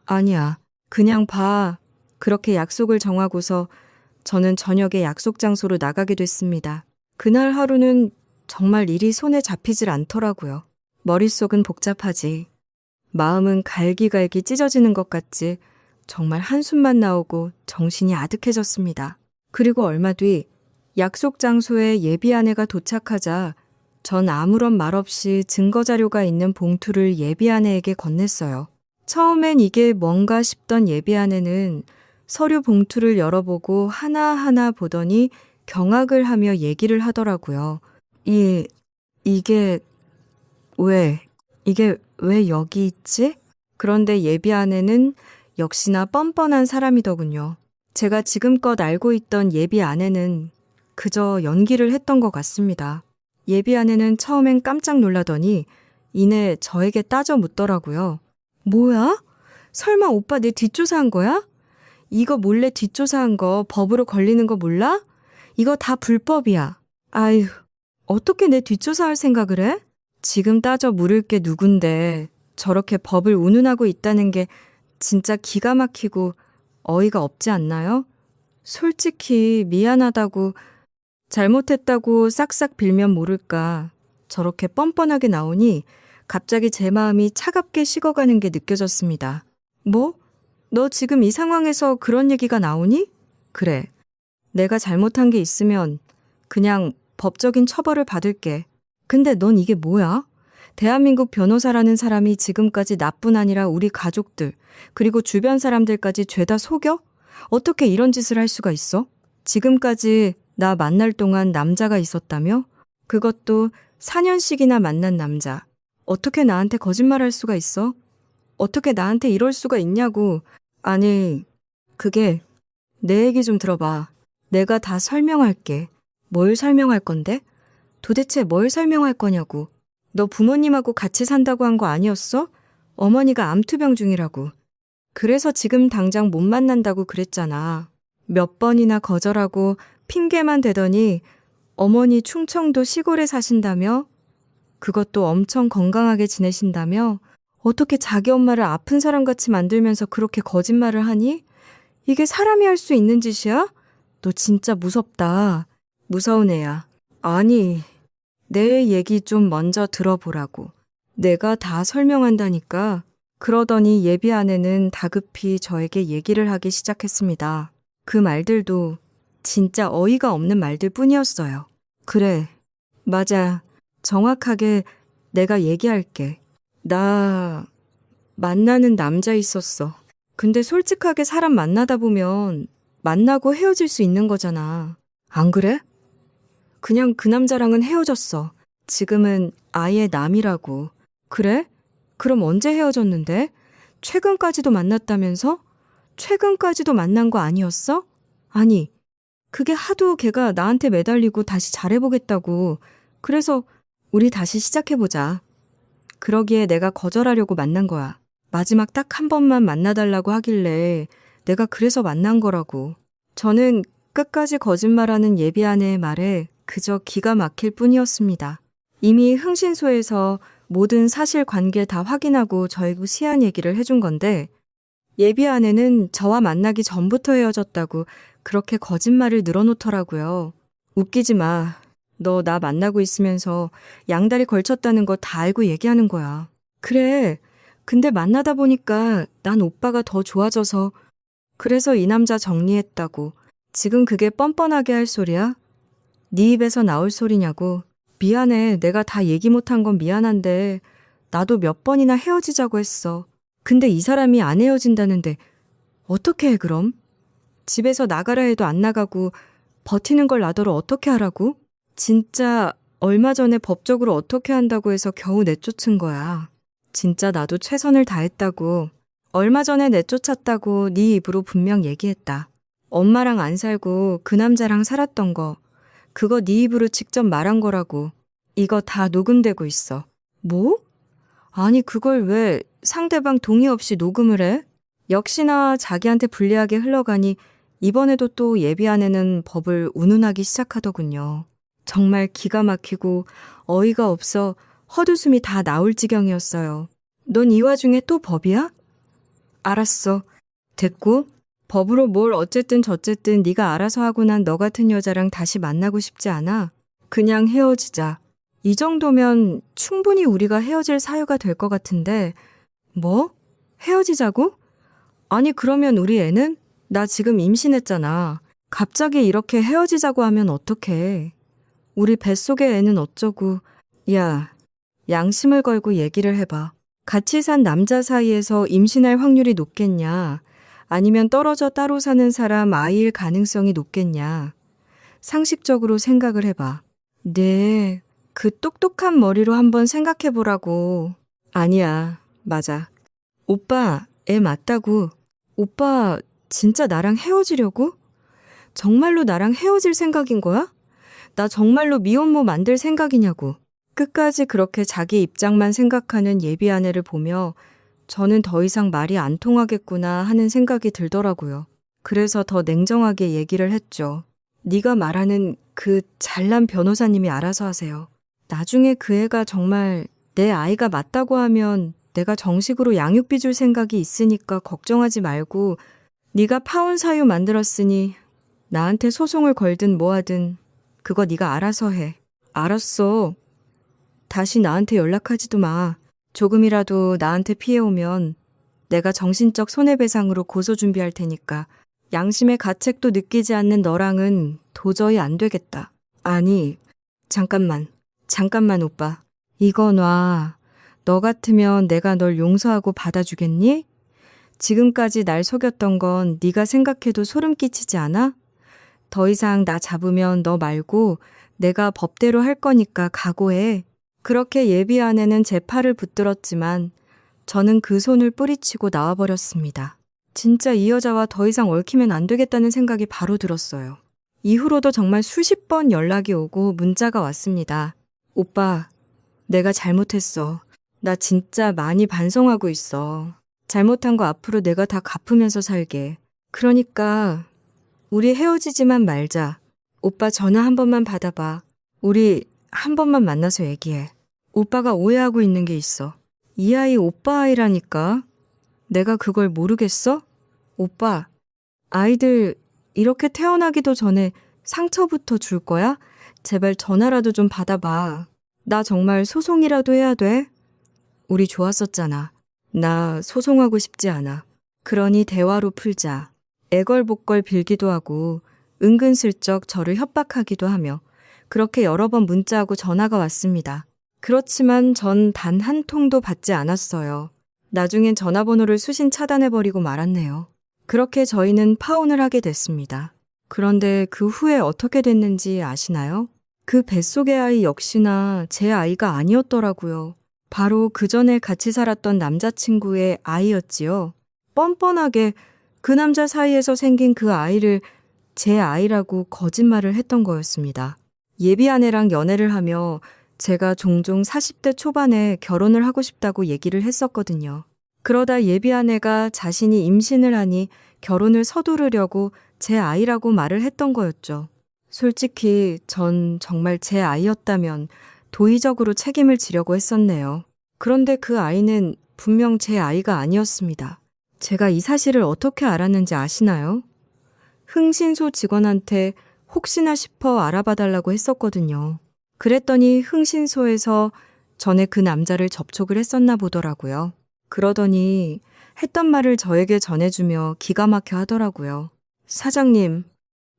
아니야. 그냥 봐. 그렇게 약속을 정하고서 저는 저녁에 약속 장소로 나가게 됐습니다. 그날 하루는 정말 일이 손에 잡히질 않더라고요. 머릿속은 복잡하지. 마음은 갈기갈기 찢어지는 것 같지. 정말 한숨만 나오고 정신이 아득해졌습니다. 그리고 얼마 뒤 약속 장소에 예비 아내가 도착하자 전 아무런 말 없이 증거 자료가 있는 봉투를 예비 아내에게 건넸어요. 처음엔 이게 뭔가 싶던 예비 아내는 서류 봉투를 열어보고 하나하나 보더니 경악을 하며 얘기를 하더라고요. 이게 왜 여기 있지? 그런데 예비 아내는 역시나 뻔뻔한 사람이더군요. 제가 지금껏 알고 있던 예비 아내는 그저 연기를 했던 것 같습니다. 예비 아내는 처음엔 깜짝 놀라더니 이내 저에게 따져 묻더라고요. 뭐야? 설마 오빠 내 뒷조사한 거야? 이거 몰래 뒷조사한 거 법으로 걸리는 거 몰라? 이거 다 불법이야. 아휴, 어떻게 내 뒷조사할 생각을 해? 지금 따져 물을 게 누군데 저렇게 법을 운운하고 있다는 게 진짜 기가 막히고 어이가 없지 않나요? 솔직히 미안하다고 잘못했다고 싹싹 빌면 모를까. 저렇게 뻔뻔하게 나오니 갑자기 제 마음이 차갑게 식어가는 게 느껴졌습니다. 뭐? 너 지금 이 상황에서 그런 얘기가 나오니? 그래. 내가 잘못한 게 있으면 그냥 법적인 처벌을 받을게. 근데 넌 이게 뭐야? 대한민국 변호사라는 사람이 지금까지 나뿐 아니라 우리 가족들, 그리고 주변 사람들까지 죄다 속여? 어떻게 이런 짓을 할 수가 있어? 지금까지 나 만날 동안 남자가 있었다며? 그것도 4년씩이나 만난 남자. 어떻게 나한테 거짓말할 수가 있어? 어떻게 나한테 이럴 수가 있냐고. 아니, 그게 내 얘기 좀 들어봐. 내가 다 설명할게. 뭘 설명할 건데? 도대체 뭘 설명할 거냐고. 너 부모님하고 같이 산다고 한 거 아니었어? 어머니가 암투병 중이라고. 그래서 지금 당장 못 만난다고 그랬잖아. 몇 번이나 거절하고 핑계만 대더니 어머니 충청도 시골에 사신다며? 그것도 엄청 건강하게 지내신다며? 어떻게 자기 엄마를 아픈 사람같이 만들면서 그렇게 거짓말을 하니? 이게 사람이 할 수 있는 짓이야? 너 진짜 무섭다. 무서운 애야. 아니, 내 얘기 좀 먼저 들어보라고. 내가 다 설명한다니까. 그러더니 예비 아내는 다급히 저에게 얘기를 하기 시작했습니다. 그 말들도 진짜 어이가 없는 말들 뿐이었어요. 그래, 맞아. 정확하게 내가 얘기할게. 나 만나는 남자 있었어. 근데 솔직하게 사람 만나다 보면 만나고 헤어질 수 있는 거잖아. 안 그래? 그냥 그 남자랑은 헤어졌어. 지금은 아예 남이라고. 그래? 그럼 언제 헤어졌는데? 최근까지도 만났다면서? 최근까지도 만난 거 아니었어? 아니, 그게 하도 걔가 나한테 매달리고 다시 잘해보겠다고. 그래서 우리 다시 시작해보자. 그러기에 내가 거절하려고 만난 거야. 마지막 딱 한 번만 만나달라고 하길래 내가 그래서 만난 거라고. 저는 끝까지 거짓말하는 예비 아내의 말에 그저 기가 막힐 뿐이었습니다. 이미 흥신소에서 모든 사실관계 다 확인하고 저에게 시한 얘기를 해준 건데 예비 아내는 저와 만나기 전부터 헤어졌다고 그렇게 거짓말을 늘어놓더라고요. 웃기지 마. 너 나 만나고 있으면서 양다리 걸쳤다는 거 다 알고 얘기하는 거야. 그래. 근데 만나다 보니까 난 오빠가 더 좋아져서 그래서 이 남자 정리했다고. 지금 그게 뻔뻔하게 할 소리야? 네 입에서 나올 소리냐고. 미안해. 내가 다 얘기 못한 건 미안한데 나도 몇 번이나 헤어지자고 했어. 근데 이 사람이 안 헤어진다는데 어떻게 해 그럼? 집에서 나가라 해도 안 나가고 버티는 걸 나더러 어떻게 하라고? 진짜 얼마 전에 법적으로 어떻게 한다고 해서 겨우 내쫓은 거야. 진짜 나도 최선을 다했다고. 얼마 전에 내쫓았다고 네 입으로 분명 얘기했다. 엄마랑 안 살고 그 남자랑 살았던 거. 그거 네 입으로 직접 말한 거라고. 이거 다 녹음되고 있어. 뭐? 아니 그걸 왜 상대방 동의 없이 녹음을 해? 역시나 자기한테 불리하게 흘러가니 이번에도 또 예비 아내는 법을 운운하기 시작하더군요. 정말 기가 막히고 어이가 없어 헛웃음이 다 나올 지경이었어요. 넌 이 와중에 또 법이야? 알았어. 됐고 법으로 뭘 어쨌든 저쨌든 네가 알아서 하고 난 너 같은 여자랑 다시 만나고 싶지 않아. 그냥 헤어지자. 이 정도면 충분히 우리가 헤어질 사유가 될 것 같은데 뭐? 헤어지자고? 아니 그러면 우리 애는? 나 지금 임신했잖아. 갑자기 이렇게 헤어지자고 하면 어떡해. 우리 뱃속의 애는 어쩌고. 야, 양심을 걸고 얘기를 해봐. 같이 산 남자 사이에서 임신할 확률이 높겠냐? 아니면 떨어져 따로 사는 사람 아이일 가능성이 높겠냐? 상식적으로 생각을 해봐. 네, 그 똑똑한 머리로 한번 생각해보라고. 아니야, 맞아. 오빠, 애 맞다고. 오빠, 진짜 나랑 헤어지려고? 정말로 나랑 헤어질 생각인 거야? 나 정말로 미혼모 만들 생각이냐고. 끝까지 그렇게 자기 입장만 생각하는 예비 아내를 보며 저는 더 이상 말이 안 통하겠구나 하는 생각이 들더라고요. 그래서 더 냉정하게 얘기를 했죠. 네가 말하는 그 잘난 변호사님이 알아서 하세요. 나중에 그 애가 정말 내 아이가 맞다고 하면 내가 정식으로 양육비 줄 생각이 있으니까 걱정하지 말고 네가 파혼 사유 만들었으니 나한테 소송을 걸든 뭐하든 그거 네가 알아서 해. 알았어. 다시 나한테 연락하지도 마. 조금이라도 나한테 피해 오면 내가 정신적 손해배상으로 고소 준비할 테니까 양심의 가책도 느끼지 않는 너랑은 도저히 안 되겠다. 아니, 잠깐만 오빠. 이거 놔. 너 같으면 내가 널 용서하고 받아주겠니? 지금까지 날 속였던 건 네가 생각해도 소름 끼치지 않아? 더 이상 나 잡으면 너 말고 내가 법대로 할 거니까 각오해. 그렇게 예비 아내는 제 팔을 붙들었지만 저는 그 손을 뿌리치고 나와버렸습니다. 진짜 이 여자와 더 이상 얽히면 안 되겠다는 생각이 바로 들었어요. 이후로도 정말 수십 번 연락이 오고 문자가 왔습니다. 오빠, 내가 잘못했어. 나 진짜 많이 반성하고 있어. 잘못한 거 앞으로 내가 다 갚으면서 살게. 그러니까 우리 헤어지지만 말자. 오빠 전화 한 번만 받아봐. 우리 한 번만 만나서 얘기해. 오빠가 오해하고 있는 게 있어. 이 아이 오빠 아이라니까. 내가 그걸 모르겠어? 오빠, 아이들 이렇게 태어나기도 전에 상처부터 줄 거야? 제발 전화라도 좀 받아봐. 나 정말 소송이라도 해야 돼? 우리 좋았었잖아. 나 소송하고 싶지 않아. 그러니 대화로 풀자. 애걸복걸 빌기도 하고 은근슬쩍 저를 협박하기도 하며 그렇게 여러 번 문자하고 전화가 왔습니다. 그렇지만 전 단 한 통도 받지 않았어요. 나중엔 전화번호를 수신 차단해버리고 말았네요. 그렇게 저희는 파혼을 하게 됐습니다. 그런데 그 후에 어떻게 됐는지 아시나요? 그 뱃속의 아이 역시나 제 아이가 아니었더라고요. 바로 그 전에 같이 살았던 남자친구의 아이였지요. 뻔뻔하게 그 남자 사이에서 생긴 그 아이를 제 아이라고 거짓말을 했던 거였습니다. 예비 아내랑 연애를 하며 제가 종종 40대 초반에 결혼을 하고 싶다고 얘기를 했었거든요. 그러다 예비 아내가 자신이 임신을 하니 결혼을 서두르려고 제 아이라고 말을 했던 거였죠. 솔직히 전 정말 제 아이였다면 도의적으로 책임을 지려고 했었네요. 그런데 그 아이는 분명 제 아이가 아니었습니다. 제가 이 사실을 어떻게 알았는지 아시나요? 흥신소 직원한테 혹시나 싶어 알아봐달라고 했었거든요. 그랬더니 흥신소에서 전에 그 남자를 접촉을 했었나 보더라고요. 그러더니 했던 말을 저에게 전해주며 기가 막혀 하더라고요. 사장님,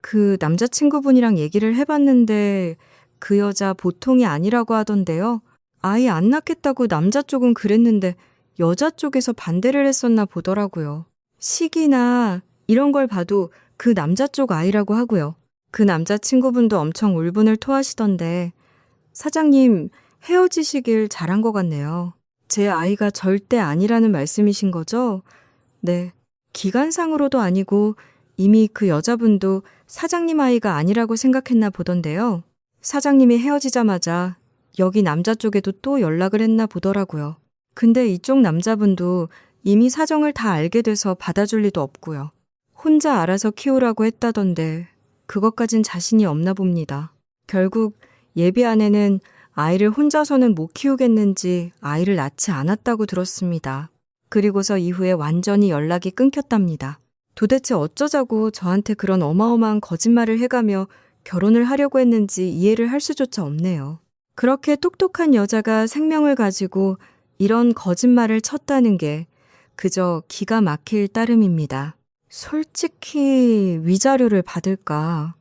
그 남자친구분이랑 얘기를 해봤는데 그 여자 보통이 아니라고 하던데요. 아이 안 낳겠다고 남자 쪽은 그랬는데 여자 쪽에서 반대를 했었나 보더라고요. 시기나 이런 걸 봐도 그 남자 쪽 아이라고 하고요. 그 남자친구분도 엄청 울분을 토하시던데 사장님 헤어지시길 잘한 것 같네요. 제 아이가 절대 아니라는 말씀이신 거죠? 네. 기간상으로도 아니고 이미 그 여자분도 사장님 아이가 아니라고 생각했나 보던데요. 사장님이 헤어지자마자 여기 남자 쪽에도 또 연락을 했나 보더라고요. 근데 이쪽 남자분도 이미 사정을 다 알게 돼서 받아줄 리도 없고요. 혼자 알아서 키우라고 했다던데 그것까진 자신이 없나 봅니다. 결국 예비 아내는 아이를 혼자서는 못 키우겠는지 아이를 낳지 않았다고 들었습니다. 그리고서 이후에 완전히 연락이 끊겼답니다. 도대체 어쩌자고 저한테 그런 어마어마한 거짓말을 해가며 결혼을 하려고 했는지 이해를 할 수조차 없네요. 그렇게 똑똑한 여자가 생명을 가지고 이런 거짓말을 쳤다는 게 그저 기가 막힐 따름입니다. 솔직히 위자료를 받을까,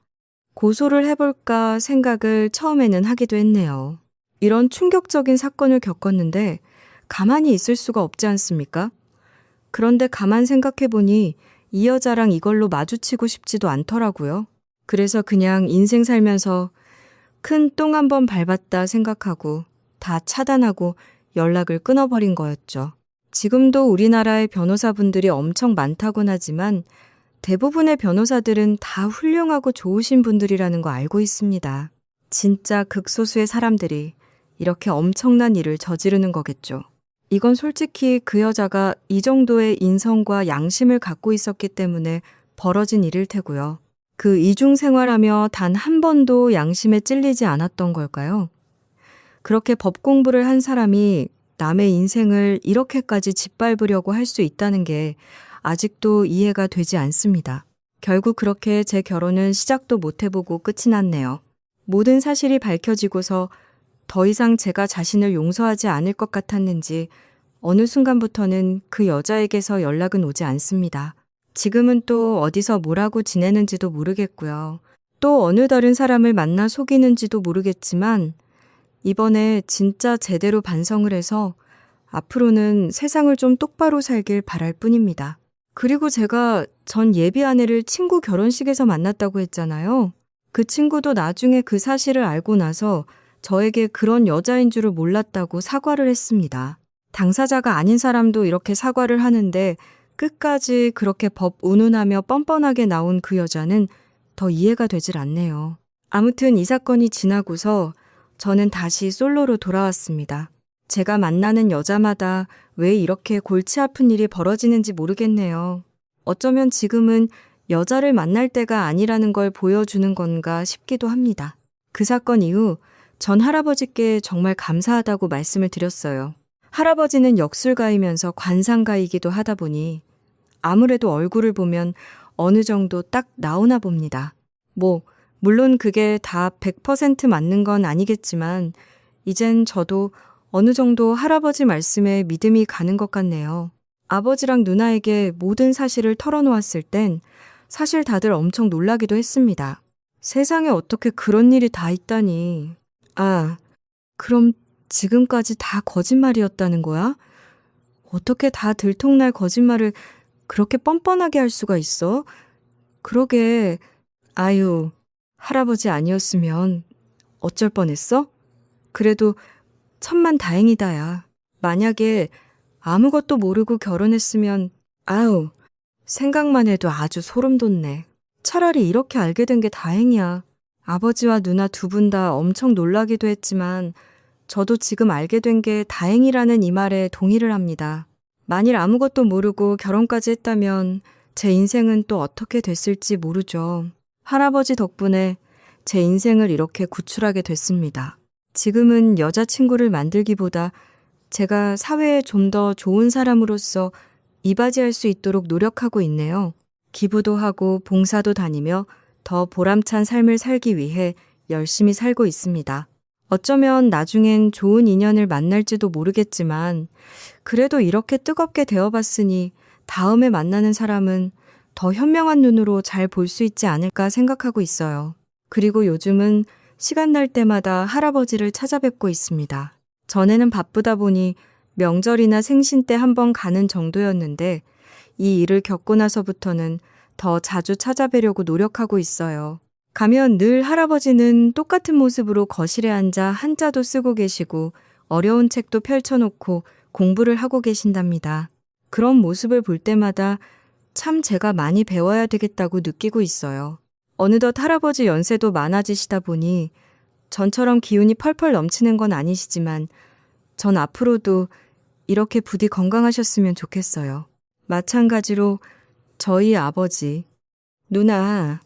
고소를 해볼까 생각을 처음에는 하기도 했네요. 이런 충격적인 사건을 겪었는데 가만히 있을 수가 없지 않습니까? 그런데 가만 생각해보니 이 여자랑 이걸로 마주치고 싶지도 않더라고요. 그래서 그냥 인생 살면서 큰 똥 한 번 밟았다 생각하고 다 차단하고 연락을 끊어버린 거였죠. 지금도 우리나라의 변호사분들이 엄청 많다곤 하지만 대부분의 변호사들은 다 훌륭하고 좋으신 분들이라는 거 알고 있습니다. 진짜 극소수의 사람들이 이렇게 엄청난 일을 저지르는 거겠죠. 이건 솔직히 그 여자가 이 정도의 인성과 양심을 갖고 있었기 때문에 벌어진 일일 테고요. 그 이중 생활하며 단 한 번도 양심에 찔리지 않았던 걸까요? 그렇게 법 공부를 한 사람이 남의 인생을 이렇게까지 짓밟으려고 할 수 있다는 게 아직도 이해가 되지 않습니다. 결국 그렇게 제 결혼은 시작도 못 해보고 끝이 났네요. 모든 사실이 밝혀지고서 더 이상 제가 자신을 용서하지 않을 것 같았는지 어느 순간부터는 그 여자에게서 연락은 오지 않습니다. 지금은 또 어디서 뭐라고 지내는지도 모르겠고요. 또 어느 다른 사람을 만나 속이는지도 모르겠지만 이번에 진짜 제대로 반성을 해서 앞으로는 세상을 좀 똑바로 살길 바랄 뿐입니다. 그리고 제가 전 예비 아내를 친구 결혼식에서 만났다고 했잖아요. 그 친구도 나중에 그 사실을 알고 나서 저에게 그런 여자인 줄을 몰랐다고 사과를 했습니다. 당사자가 아닌 사람도 이렇게 사과를 하는데 끝까지 그렇게 법 운운하며 뻔뻔하게 나온 그 여자는 더 이해가 되질 않네요. 아무튼 이 사건이 지나고서 저는 다시 솔로로 돌아왔습니다. 제가 만나는 여자마다 왜 이렇게 골치 아픈 일이 벌어지는지 모르겠네요. 어쩌면 지금은 여자를 만날 때가 아니라는 걸 보여주는 건가 싶기도 합니다. 그 사건 이후 전 할아버지께 정말 감사하다고 말씀을 드렸어요. 할아버지는 역술가이면서 관상가이기도 하다 보니 아무래도 얼굴을 보면 어느 정도 딱 나오나 봅니다. 물론 그게 다 100% 맞는 건 아니겠지만 이젠 저도 어느 정도 할아버지 말씀에 믿음이 가는 것 같네요. 아버지랑 누나에게 모든 사실을 털어놓았을 땐 사실 다들 엄청 놀라기도 했습니다. 세상에 어떻게 그런 일이 다 있다니. 아, 그럼 지금까지 다 거짓말이었다는 거야? 어떻게 다 들통날 거짓말을 그렇게 뻔뻔하게 할 수가 있어? 그러게, 아유, 할아버지 아니었으면 어쩔 뻔했어? 그래도 천만 다행이다야. 만약에 아무것도 모르고 결혼했으면 아우, 생각만 해도 아주 소름 돋네. 차라리 이렇게 알게 된 게 다행이야. 아버지와 누나 두 분 다 엄청 놀라기도 했지만 저도 지금 알게 된 게 다행이라는 이 말에 동의를 합니다. 만일 아무것도 모르고 결혼까지 했다면 제 인생은 또 어떻게 됐을지 모르죠. 할아버지 덕분에 제 인생을 이렇게 구출하게 됐습니다. 지금은 여자친구를 만들기보다 제가 사회에 좀 더 좋은 사람으로서 이바지할 수 있도록 노력하고 있네요. 기부도 하고 봉사도 다니며 더 보람찬 삶을 살기 위해 열심히 살고 있습니다. 어쩌면 나중엔 좋은 인연을 만날지도 모르겠지만 그래도 이렇게 뜨겁게 대어봤으니 다음에 만나는 사람은 더 현명한 눈으로 잘 볼 수 있지 않을까 생각하고 있어요. 그리고 요즘은 시간 날 때마다 할아버지를 찾아뵙고 있습니다. 전에는 바쁘다 보니 명절이나 생신 때 한 번 가는 정도였는데 이 일을 겪고 나서부터는 더 자주 찾아뵈려고 노력하고 있어요. 가면 늘 할아버지는 똑같은 모습으로 거실에 앉아 한자도 쓰고 계시고 어려운 책도 펼쳐놓고 공부를 하고 계신답니다. 그런 모습을 볼 때마다 참 제가 많이 배워야 되겠다고 느끼고 있어요. 어느덧 할아버지 연세도 많아지시다 보니 전처럼 기운이 펄펄 넘치는 건 아니시지만 전 앞으로도 이렇게 부디 건강하셨으면 좋겠어요. 마찬가지로 저희 아버지, 누나,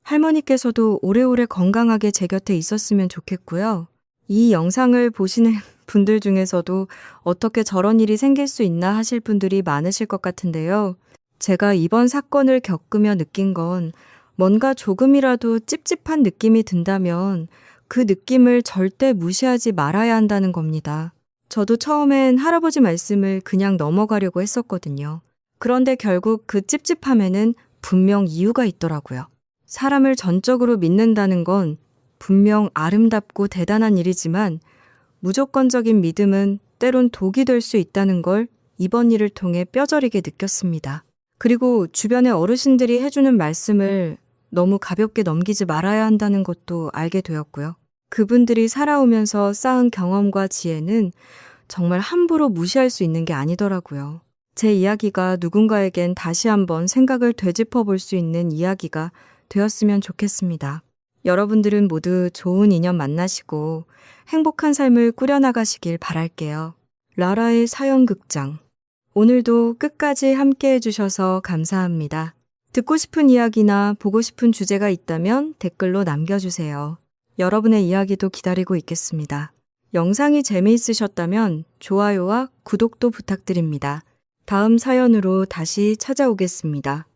할머니께서도 오래오래 건강하게 제 곁에 있었으면 좋겠고요. 이 영상을 보시는 분들 중에서도 어떻게 저런 일이 생길 수 있나 하실 분들이 많으실 것 같은데요. 제가 이번 사건을 겪으며 느낀 건 뭔가 조금이라도 찝찝한 느낌이 든다면 그 느낌을 절대 무시하지 말아야 한다는 겁니다. 저도 처음엔 할아버지 말씀을 그냥 넘어가려고 했었거든요. 그런데 결국 그 찝찝함에는 분명 이유가 있더라고요. 사람을 전적으로 믿는다는 건 분명 아름답고 대단한 일이지만 무조건적인 믿음은 때론 독이 될 수 있다는 걸 이번 일을 통해 뼈저리게 느꼈습니다. 그리고 주변의 어르신들이 해주는 말씀을 너무 가볍게 넘기지 말아야 한다는 것도 알게 되었고요. 그분들이 살아오면서 쌓은 경험과 지혜는 정말 함부로 무시할 수 있는 게 아니더라고요. 제 이야기가 누군가에겐 다시 한번 생각을 되짚어 볼 수 있는 이야기가 되었으면 좋겠습니다. 여러분들은 모두 좋은 인연 만나시고 행복한 삶을 꾸려나가시길 바랄게요. 라라의 사연극장. 오늘도 끝까지 함께 해주셔서 감사합니다. 듣고 싶은 이야기나 보고 싶은 주제가 있다면 댓글로 남겨주세요. 여러분의 이야기도 기다리고 있겠습니다. 영상이 재미있으셨다면 좋아요와 구독도 부탁드립니다. 다음 사연으로 다시 찾아오겠습니다.